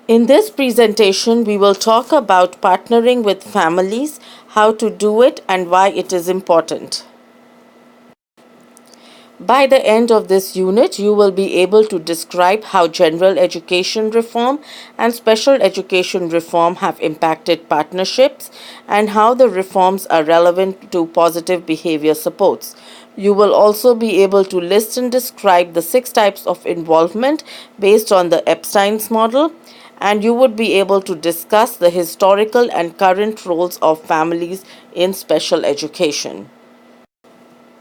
In this presentation, we will talk about partnering with families, how to do it, and why it is important. By the end of this unit, you will be able to describe how general education reform and special education reform have impacted partnerships and how the reforms are relevant to positive behavior supports. You will also be able to list and describe the 6 types of involvement based on the Epstein's model, and you would be able to discuss the historical and current roles of families in special education.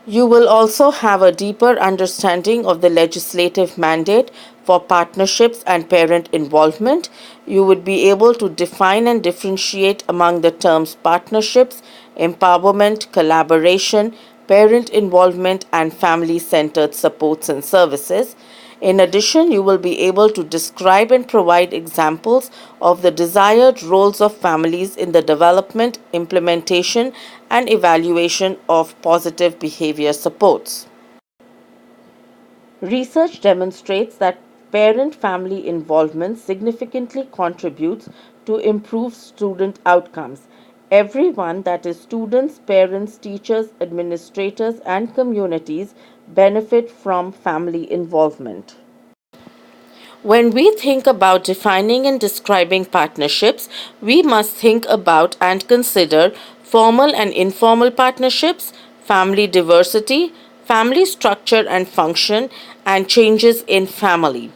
You will also have a deeper understanding of the legislative mandate for partnerships and parent involvement. You would be able to define and differentiate among the terms partnerships, empowerment, collaboration, parent involvement, and family centered supports and services. In addition, you will be able to describe and provide examples of the desired roles of families in the development, implementation, and evaluation of positive behavior supports. Research demonstrates that parent family involvement significantly contributes to improved student outcomes. Everyone, that is, students, parents, teachers, administrators, and communities, benefit from family involvement. When we think about defining and describing partnerships, we must think about and consider formal and informal partnerships, family diversity, family structure and function, and changes in family.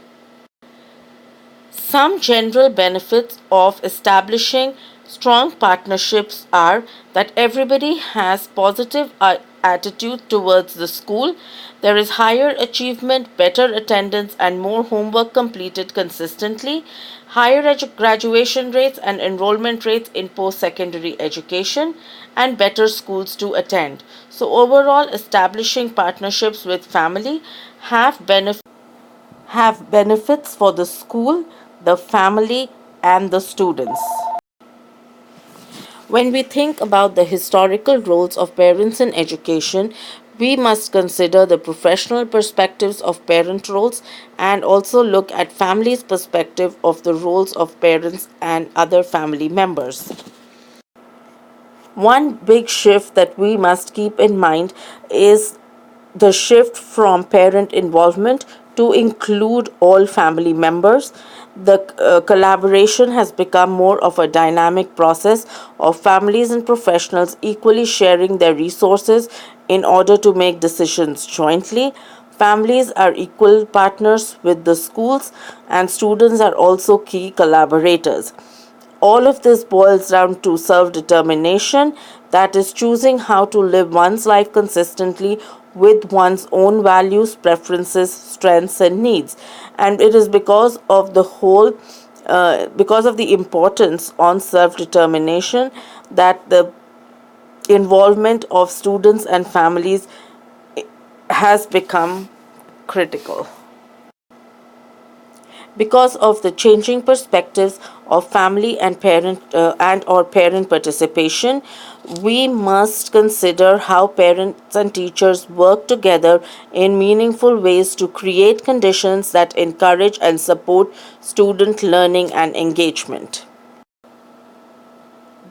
Some general benefits of establishing strong partnerships are that everybody has positive attitude towards the school. There is higher achievement, better attendance, and more homework completed consistently. Higher graduation rates and enrollment rates in post-secondary education, and better schools to attend. So overall, establishing partnerships with family have benefits for the school, the family, and the students. When we think about the historical roles of parents in education, we must consider the professional perspectives of parent roles and also look at families' perspective of the roles of parents and other family members. One big shift that we must keep in mind is the shift from parent involvement to include all family members. The collaboration has become more of a dynamic process of families and professionals equally sharing their resources in order to make decisions jointly. Families are equal partners with the schools, and students are also key collaborators. All of this boils down to self determination, that is, choosing how to live one's life consistently with one's own values, preferences, strengths, and needs. And it is because of the importance on self determination that the involvement of students and families has become critical. Because of the changing perspectives of family and parent participation, we must consider how parents and teachers work together in meaningful ways to create conditions that encourage and support student learning and engagement.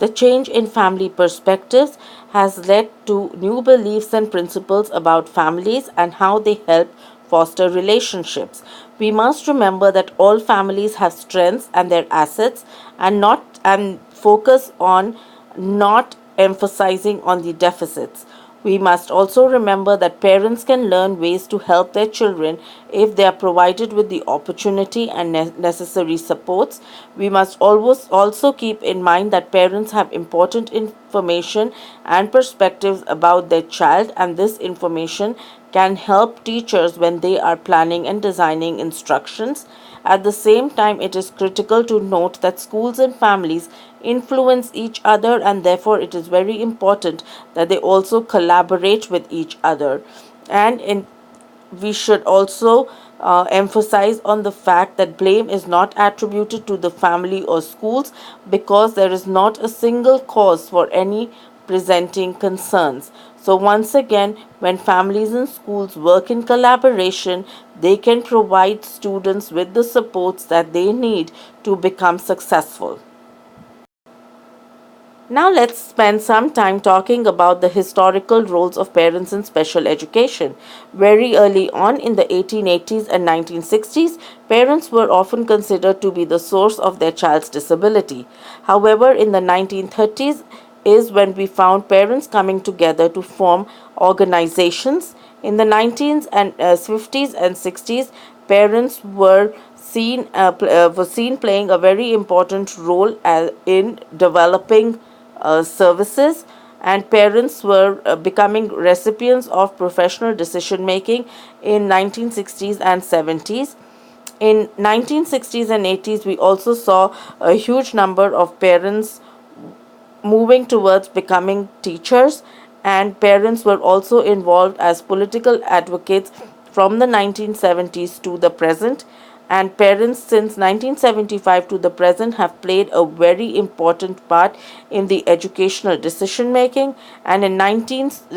The change in family perspectives has led to new beliefs and principles about families and how they help foster relationships. We must remember that all families have strengths and their assets, and focus on not emphasizing on the deficits. We must also remember that parents can learn ways to help their children if they are provided with the opportunity and necessary supports. We must always also keep in mind that parents have important information and perspectives about their child, and this information can help teachers when they are planning and designing instructions. At the same time, it is critical to note that schools and families influence each other, and therefore it is very important that they also collaborate with each other. We should also emphasize on the fact that blame is not attributed to the family or schools, because there is not a single cause for any presenting concerns. So, once again, when families and schools work in collaboration, they can provide students with the supports that they need to become successful. Now let's spend some time talking about the historical roles of parents in special education. Very early on in the 1880s and 1960s, parents were often considered to be the source of their child's disability. However, in the 1930s is when we found parents coming together to form organizations. In the 1950s and 60s, parents were seen playing a very important role in developing services, and parents were becoming recipients of professional decision making in 1960s and 70s. In 1960s and 80s, we also saw a huge number of parents moving towards becoming teachers, and parents were also involved as political advocates from the 1970s to the present. And parents since 1975 to the present have played a very important part in the educational decision making, and in the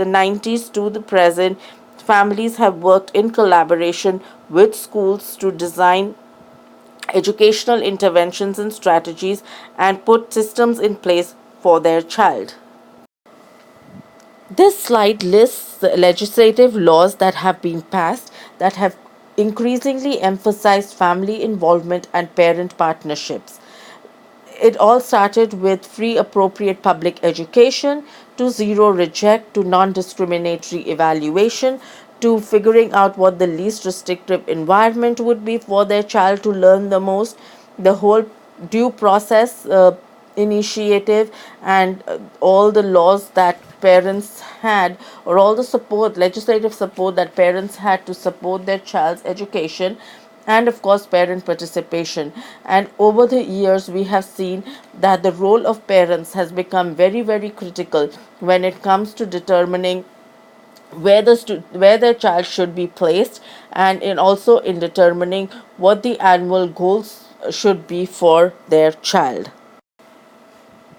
90s to the present, families have worked in collaboration with schools to design educational interventions and strategies and put systems in place for their child. This slide lists the legislative laws that have been passed that have increasingly emphasized family involvement and parent partnerships. It all started with free appropriate public education, to zero reject, to non discriminatory evaluation, to figuring out what the least restrictive environment would be for their child to learn the most. The whole due process initiative, and all the laws that parents had, or all the support, legislative support that parents had to support their child's education, and of course parent participation. And over the years we have seen that the role of parents has become very, very critical when it comes to determining where their child should be placed, and in also in determining what the annual goals should be for their child.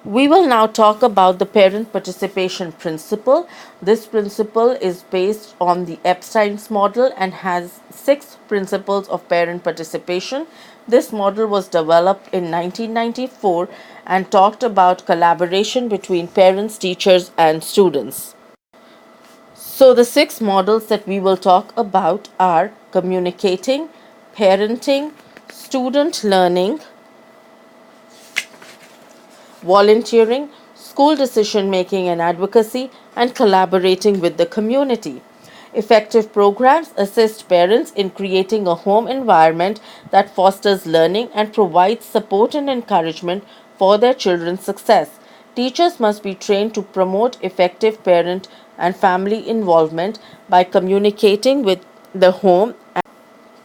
We will now talk about the parent participation principle. This principle is based on the Epstein's model and has 6 principles of parent participation. This model was developed in 1994 and talked about collaboration between parents, teachers, and students. So, the 6 models that we will talk about are communicating, parenting, student learning, volunteering, school decision making and advocacy, and collaborating with the community. Effective programs assist parents in creating a home environment that fosters learning and provides support and encouragement for their children's success. Teachers must be trained to promote effective parent and family involvement by communicating with the home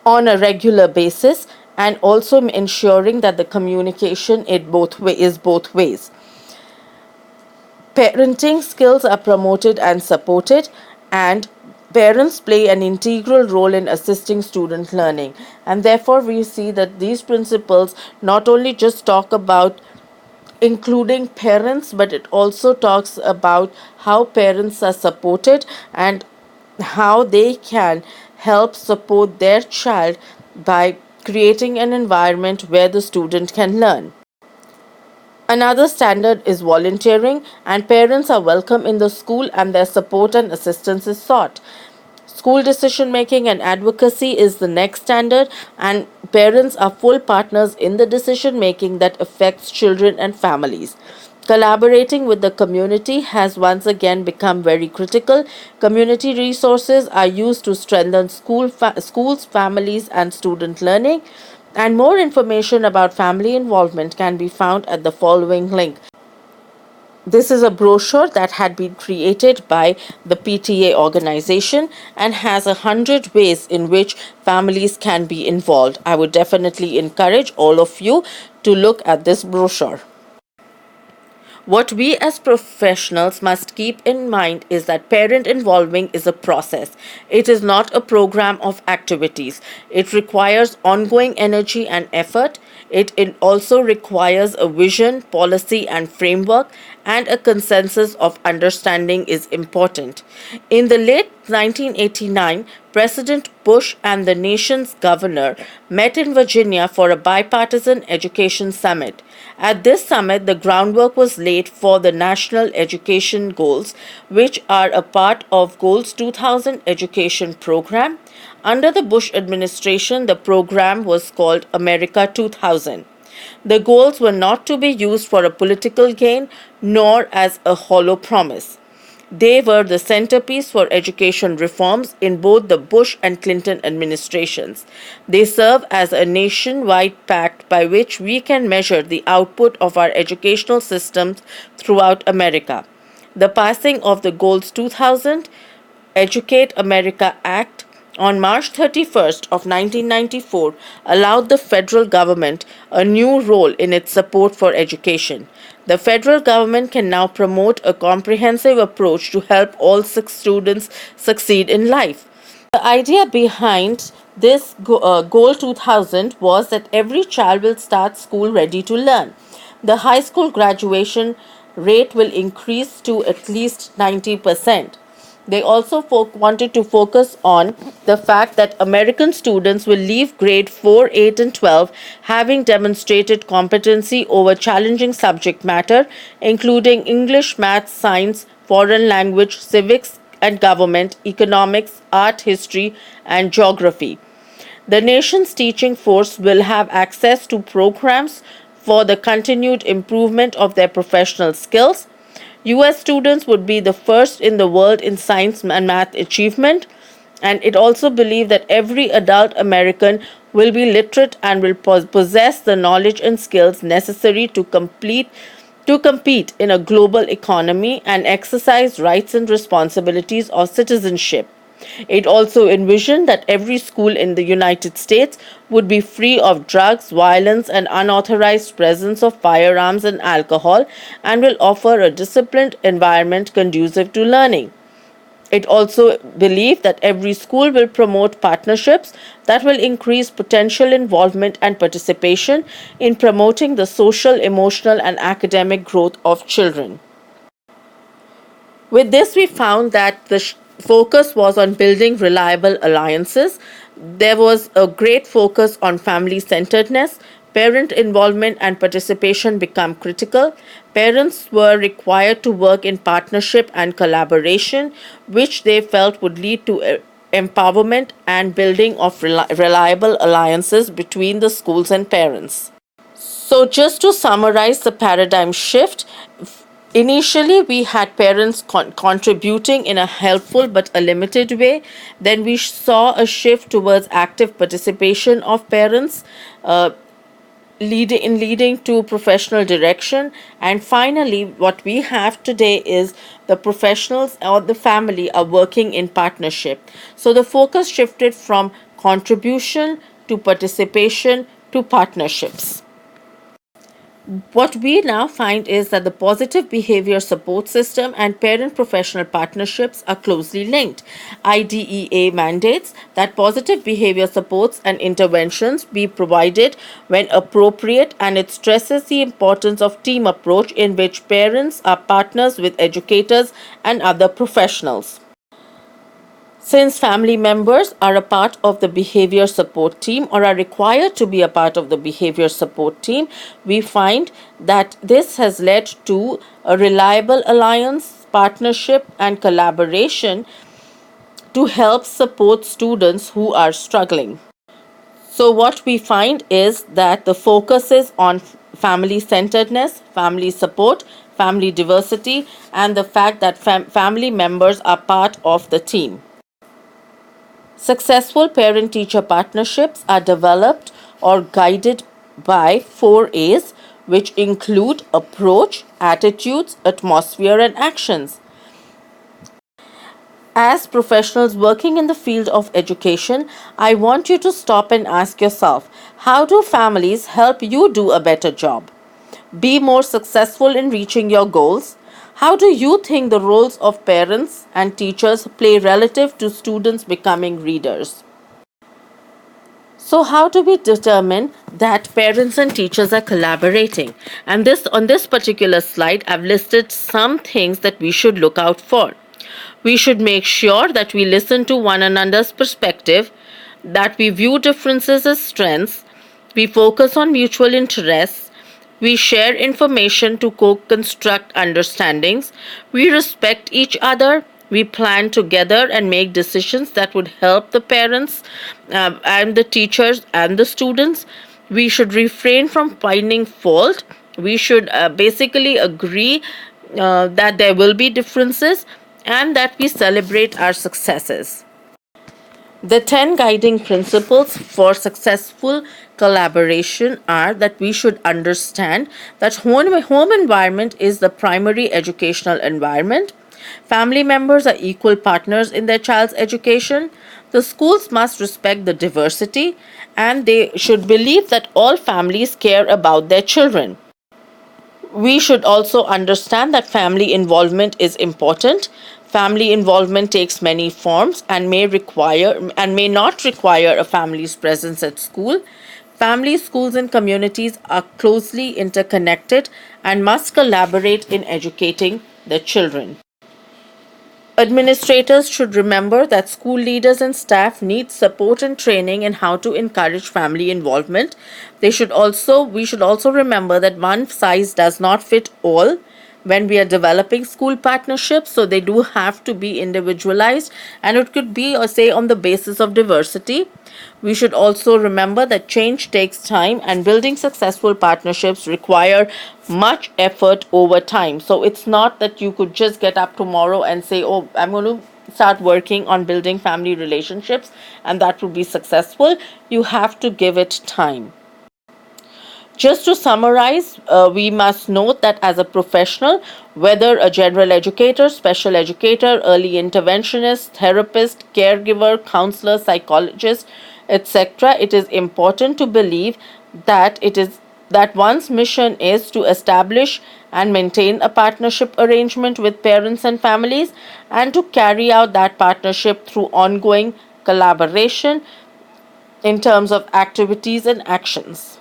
on a regular basis, and also ensuring that the communication is both ways. Parenting skills are promoted and supported, and parents play an integral role in assisting student learning. And therefore we see that these principles not only just talk about including parents, but it also talks about how parents are supported and how they can help support their child by creating an environment where the student can learn. Another standard is volunteering, and parents are welcome in the school and their support and assistance is sought. School decision making and advocacy is the next standard, and parents are full partners in the decision making that affects children and families. Collaborating with the community has once again become very critical. Community resources are used to strengthen schools, families, and student learning. And more information about family involvement can be found at the following link. This is a brochure that had been created by the PTA organization and has 100 ways in which families can be involved. I would definitely encourage all of you to look at this brochure. What we as professionals must keep in mind is that parent involving is a process. It is not a program of activities. It requires ongoing energy and effort. It also requires a vision, policy, and framework, and a consensus of understanding is important. In the late 1989, President Bush and the nation's governor met in Virginia for a bipartisan education summit. At this summit, the groundwork was laid for the National Education Goals, which are a part of Goals 2000 education program. Under the Bush administration, the program was called America 2000. The goals were not to be used for a political gain nor as a hollow promise. They were the centerpiece for education reforms in both the Bush and Clinton administrations. They serve as a nationwide pact by which we can measure the output of our educational systems throughout America. The passing of the Goals 2000 Educate America Act on March 31st of 1994 allowed the federal government a new role in its support for education. The federal government can now promote a comprehensive approach to help all students succeed in life. The idea behind this Goal 2000 was that every child will start school ready to learn. The high school graduation rate will increase to at least 90%. They also wanted to focus on the fact that American students will leave grade 4, 8, and 12 having demonstrated competency over challenging subject matter, including English, math, science, foreign language, civics and government, economics, art, history, and geography. The nation's teaching force will have access to programs for the continued improvement of their professional skills. US students would be the first in the world in science and math achievement, and it also believed that every adult American will be literate and will possess the knowledge and skills necessary to compete in a global economy and exercise rights and responsibilities of citizenship. It also envisioned that every school in the United States would be free of drugs, violence, and unauthorized presence of firearms and alcohol, and will offer a disciplined environment conducive to learning. It also believed that every school will promote partnerships that will increase potential involvement and participation in promoting the social, emotional, and academic growth of children. With this, we found that the focus was on building reliable alliances. There was a great focus on family centeredness. Parent involvement and participation become critical. Parents were required to work in partnership and collaboration, which they felt would lead to empowerment and building of reliable alliances between the schools and parents. So, just to summarize the paradigm shift, initially we had parents contributing in a helpful but a limited way. Then we saw a shift towards active participation of parents, leading to professional direction. And finally, what we have today is the professionals or the family are working in partnership. So the focus shifted from contribution to participation to partnerships. What we now find is that the positive behavior support system and parent professional partnerships are closely linked. IDEA mandates that positive behavior supports and interventions be provided when appropriate, and it stresses the importance of team approach in which parents are partners with educators and other professionals. Since family members are a part of the behavior support team or are required to be a part of the behavior support team, we find that this has led to a reliable alliance, partnership, and collaboration to help support students who are struggling. So, what we find is that the focus is on family centeredness, family support, family diversity, and the fact that family members are part of the team. Successful parent-teacher partnerships are developed or guided by 4 A's, which include approach, attitudes, atmosphere, and actions. As professionals working in the field of education, I want you to stop and ask yourself, how do families help you do a better job? Be more successful in reaching your goals? How do you think the roles of parents and teachers play relative to students becoming readers? So how do we determine that parents and teachers are collaborating? And this on this particular slide, I've listed some things that we should look out for. We should make sure that we listen to one another's perspective, that we view differences as strengths, we focus on mutual interests, we share information to co construct understandings, we respect each other, we plan together and make decisions that would help the parents and the teachers and the students. We should refrain from finding fault. We should basically agree that there will be differences and that we celebrate our successes. The 10 guiding principles for successful collaboration are that we should understand that home environment is the primary educational environment. Family members are equal partners in their child's education. The schools must respect the diversity and they should believe that all families care about their children. We should also understand that family involvement is important. Family involvement takes many forms and may not require a family's presence at school. Families, schools, and communities are closely interconnected and must collaborate in educating their children. Administrators should remember that school leaders and staff need support and training in how to encourage family involvement. We should also remember that one size does not fit all when we are developing school partnerships, so they do have to be individualized and it could be or say on the basis of diversity. We should also remember that change takes time and building successful partnerships require much effort over time. So it's not that you could just get up tomorrow and say, "Oh, I'm going to start working on building family relationships and that will be successful." You have to give it time. Just to summarize, we must note that as a professional, whether a general educator, special educator, early interventionist, therapist, caregiver, counselor, psychologist, etc., it is important to believe that one's mission is to establish and maintain a partnership arrangement with parents and families and to carry out that partnership through ongoing collaboration in terms of activities and actions.